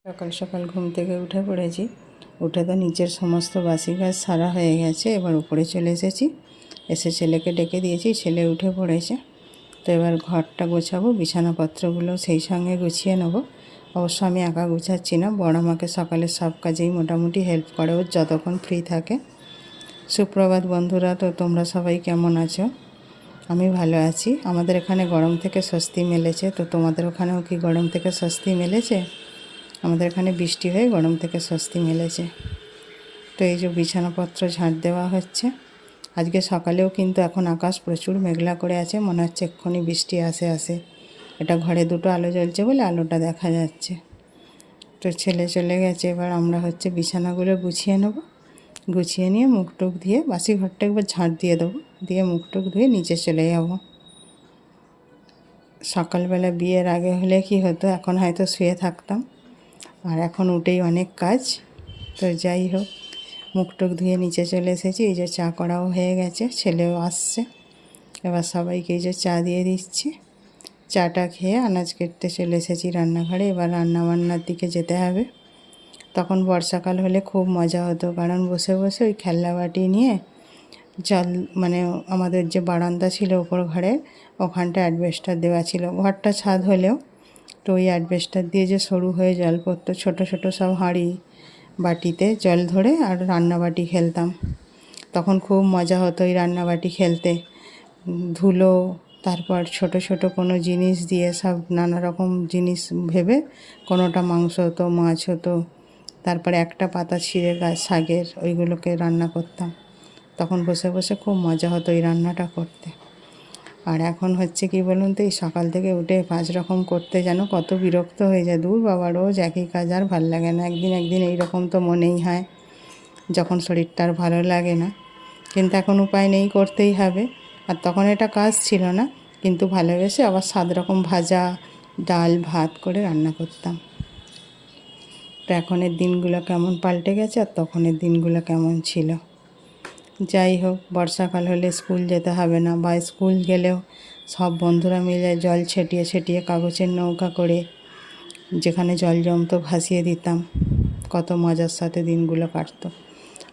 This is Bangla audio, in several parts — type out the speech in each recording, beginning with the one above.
সকাল সকাল ঘুম থেকে উঠে পড়েছি। উঠে তো নিচের সমস্ত বাসি কাজ সারা হয়ে গেছে। এবার উপরে চলে এসেছি, এসে ছেলেকে ডেকে দিয়েছি, ছেলে উঠে পড়েছে। তো এবার ঘরটা গোছাবো, বিছানাপত্রগুলো সেই সঙ্গে গুছিয়ে নেবো। অবশ্য আমি একা গুছাচ্ছি না, বড় আমাকে সকালে সব কাজেই মোটামুটি হেল্প করে, ও যতক্ষণ ফ্রি থাকে। সুপ্রভাত বন্ধুরা, তো তোমরা সবাই কেমন আছো? আমি ভালো আছি। আমাদের এখানে গরম থেকে স্বস্তি মিলেছে। তো তোমাদের ওখানেও কি গরম থেকে স্বস্তি মিলেছে? আমাদের এখানে বৃষ্টি হয়ে গরম থেকে স্বস্তি মিলেছে। তো এই যে বিছানাপত্র ঝাঁট দেওয়া হচ্ছে। আজকে সকালেও কিন্তু এখন আকাশ প্রচুর মেঘলা করে আছে, মনে হচ্ছে এক্ষুনি বৃষ্টি আসে। এটা ঘরে দুটো আলো জ্বলছে বলে আলোটা দেখা যাচ্ছে। তো ছেলে চলে গেছে, এবার আমরা বিছানাগুলো গুছিয়ে নেব। গুছিয়ে নিয়ে মুখ টুক ধুয়ে বাসি ঘরটা একবার ঝাঁট দিয়ে দেবো, দিয়ে মুখ টুক ধুয়ে নিচে চলে যাব। সকালবেলা বিয়ের আগে হলে কি হতো, এখন হয়তো শুয়ে থাকতাম, আর এখন উঠেই অনেক কাজ। তো যাই হোক, মুখ টুক ধুয়ে নিচে চলে এসেছি। এই যে চা করাও হয়ে গেছে, ছেলেও আসছে। এবার সবাইকে এই যে চা দিয়ে দিচ্ছি। চাটা খেয়ে আনাজ কেটতে চলে এসেছি রান্নাঘরে। এবার রান্নাবান্নার দিকে যেতে হবে। তখন বর্ষাকাল হলে খুব মজা হতো, কারণ বসে বসে ওই খেলনা বাটি নিয়ে জল, মানে আমাদের যে বারান্দা ছিল ওপর ঘরে, ওখানটা অ্যাডভেস্টার দেওয়া ছিল, ঘরটা ছাদ হলেও। তো ওই অ্যাডভেস্টার দিয়ে যে সরু হয়ে জল পড়তো, ছোটো ছোটো সব হাঁড়ি বাটিতে জল ধরে, আর রান্নাবাটি খেলতাম। তখন খুব মজা হতো ওই রান্নাবাটি খেলতে। ধুলো, তারপর ছোট ছোট কোনো জিনিস দিয়ে সব নানা রকম জিনিস ভেবে, কোনোটা মাংস হতো, মাছ হতো, তারপরে একটা পাতা ছিঁড়ে গাছ শাকের, ওইগুলোকে রান্না করতাম। তখন বসে বসে খুব মজা হতো এই রান্নাটা করতে। আর এখন কি বলুন তো, এই সকাল থেকে উঠে 5 রকম করতে যেন কত বিরক্ত হয়ে যায়। দূর বাবা, রোজ একই কাজ, আর ভাল লাগে না। একদিন এই রকম তো মনেই হয়, যখন শরীরটা আর ভালো লাগে না। কিন্তু এখন উপায় নেই, করতেই হবে। আর তখন এটা কাজ ছিল না, কিন্তু ভালোবেসে আবার 7 রকম ভাজা, ডাল, ভাত করে রান্না করতাম। তো এখনের দিনগুলো কেমন পাল্টে গেছে, আর তখনের দিনগুলো কেমন ছিল। যাই হোক, বর্ষাকাল হলে স্কুল যেতে হবে না, বা স্কুল গেলেও সব বন্ধুরা মিলে জল ছেটিয়ে ছেটিয়ে কাগজের নৌকা করে যেখানে জল জমতো ভাসিয়ে দিতাম। কত মজার সাথে দিনগুলো কাটতো।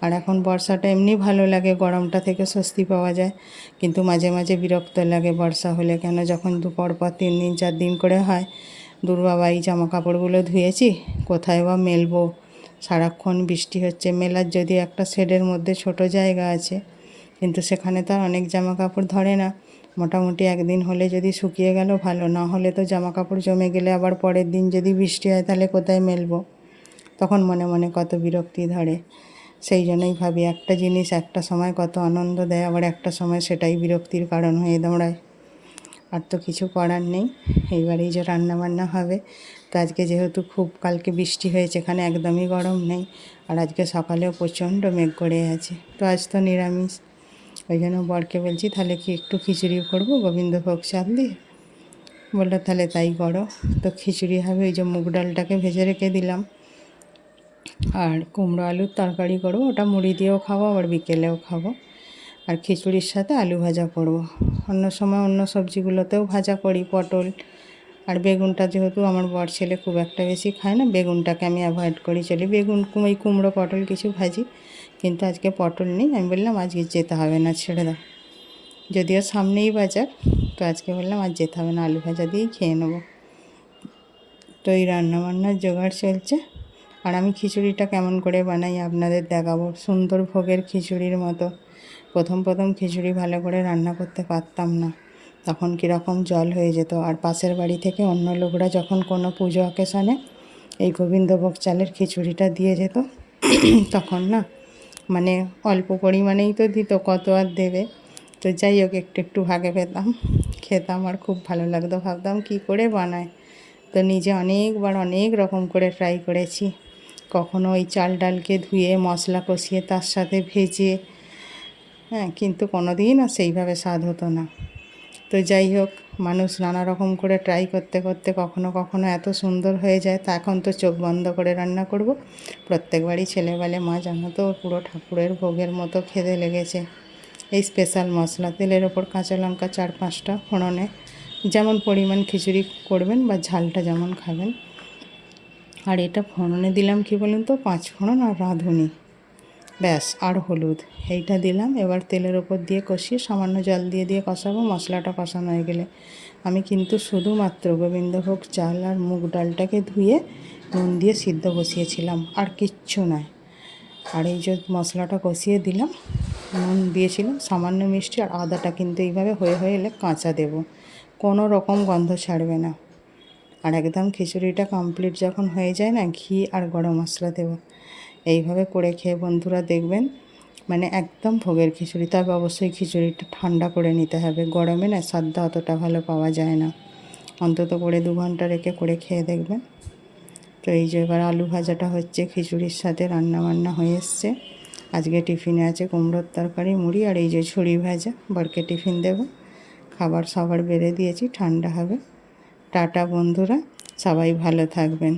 আর এখন বর্ষাটা এমনি ভালো লাগে, গরমটা থেকে স্বস্তি পাওয়া যায়, কিন্তু মাঝে মাঝে বিরক্ত লাগে বর্ষা হলে। কেন, যখন পর 3 দিন 4 দিন করে হয়, দূর বাবা, এই জামা কাপড়গুলো ধুয়েছি, কোথায় বা মেলবো? সারাক্ষণ বৃষ্টি হচ্ছে। মেলার যদি একটা শেডের মধ্যে ছোট জায়গা আছে, কিন্তু সেখানে তো আর অনেক জামা কাপড় ধরে না। মোটামুটি একদিন হলে যদি শুকিয়ে গেল ভালো, না হলে তো জামা কাপড় জমে গেলে আবার পরের দিন যদি বৃষ্টি হয়, তাহলে কোথায় মেলবো? তখন মনে মনে কত বিরক্তি ধরে। সেই জন্যই ভাবি, একটা জিনিস একটা সময় কত আনন্দ দেয়, আবার একটা সময় সেটাই বিরক্তির কারণ হয়ে দাঁড়ায়। আর তো কিছু করার নেই। এইবার এই যে রান্নাবান্না হবে, তো আজকে যেহেতু খুব কালকে বৃষ্টি হয়েছে, এখানে একদমই গরম নেই, আর আজকে সকালেও প্রচণ্ড মেঘ করে আছে। তো আজ তো নিরামিষ, ওই জন্য বরকে বলছি তাহলে কি একটু খিচুড়ি করবো গোবিন্দভোগ চাল দিয়ে। বললো তাহলে তাই করো। তো খিচুড়ি হবে, ওই যে মুগ ডালটাকে ভেজে রেখে দিলাম। আর কুমড়ো আলুর তরকারি করবো, ওটা মুড়ি দিয়েও খাবো, আবার বিকেলেও খাবো। আর খিচুড়ির সাথে আলু ভাজা করব। অন্য সময় অন্য সবজিগুলোতেও ভাজা করি, পটল আর বেগুনটা, যেহেতু আমার বর ছেলে খুব একটা বেশি খায় না, বেগুনটাকে আমি অ্যাভয়েড করি চলি। বেগুন, কুমড়ো, পটল কিছু ভাজি, কিন্তু আজকে পটল নেই। আমি বললাম আজকে যেতে হবে না, ছেড়ে দাও। যদিও সামনেই বাজার, তো আজকে বললাম আজ যেতে হবে না, আলু ভাজা দিয়েই খেয়ে নেবো। তো এই রান্নাবান্নার জোগাড় চলছে। আর আমি খিচুড়িটা কেমন করে বানাই আপনাদের দেখাবো, সুন্দর ভোগের খিচুড়ির মতো। প্রথম খিচুড়ি ভালো করে রান্না করতে পারতাম না, তখন কীরকম জল হয়ে যেত। আর পাশের বাড়ি থেকে অন্য লোকরা যখন কোনো পুজো অকেশনে এই গোবিন্দভোগ চালের খিচুড়িটা দিয়ে যেত, তখন না, মানে অল্প পরিমাণেই তো দিত, কত আর দেবে। তো যাই হোক, একটু একটু ভাগে পেতাম, খেতাম, আর খুব ভালো লাগতো। ভাবতাম কী করে বানায়। তো নিজে অনেকবার অনেক রকম করে ট্রাই করেছি। কখনো ওই চাল ডালকে ধুয়ে মশলা কষিয়ে তার সাথে ভেজে, কিন্তু কোনো দিন আর সেইভাবে স্বাদ হতো না। তো যাই হোক, মানুষ নানা রকম করে ট্রাই করতে করতে কখনো কখনো এত সুন্দর হয়ে যায়। তা এখন তো চোখ বন্ধ করে রান্না করব। প্রত্যেকবারই ছেলে বলে, মা জানো তো, পুরো ঠাকুরের ভোগের মতো খেতে লেগেছে। এই স্পেশাল মশলা, তেলের ওপর কাঁচা লঙ্কা 4-5টা ফোড়নে, যেমন পরিমাণ খিচুড়ি করবেন বা ঝালটা যেমন খাবেন। আর এটা ফোড়নে দিলাম কি বলুন তো, 5 ফোড়ন আর রাঁধুনি, ব্যাস, আর হলুদ, এইটা দিলাম। এবার তেলের ওপর দিয়ে কষিয়ে সামান্য জল দিয়ে দিয়ে কষাবো। মশলাটা কষানো হয়ে গেলে আমি কিন্তু শুধুমাত্র গোবিন্দভোগ চাল আর মুগ ডালটাকে ধুয়ে নুন দিয়ে সিদ্ধ বসিয়েছিলাম, আর কিচ্ছু নয়। আর এই যে মশলাটা কষিয়ে দিলাম, নুন দিয়েছিলাম, সামান্য মিষ্টি, আর আদাটা কিন্তু এইভাবে হয়ে হয়ে এলে কাঁচা দেব, কোনো রকম গন্ধ ছাড়বে না। আর একদম খিচুড়িটা কমপ্লিট যখন হয়ে যায় না, ঘি আর গরম মশলা দেবো। এইভাবে করে খেয়ে বন্ধুরা দেখবেন, মানে একদম ভোগের খিচুড়ি। তবে অবশ্যই খিচুড়িটা ঠান্ডা করে নিতে হবে, গরমে না স্বাদটা অতটা ভালো পাওয়া যায় না। অন্তত করে 2 ঘন্টা রেখে করে খেয়ে দেখবেন। তো এই যে এবার আলু ভাজাটা হচ্ছে, খিচুড়ির সাথে রান্নাবান্না হয়ে এসছে। আজকে টিফিনে আছে কুমড়োর তরকারি, মুড়ি, আর এই যে ছুরি ভাজা, বরকে টিফিন দেবো। খাবার সবার বেড়ে দিয়েছি, ঠান্ডা হবে। টাটা বন্ধুরা, সবাই ভালো থাকবেন।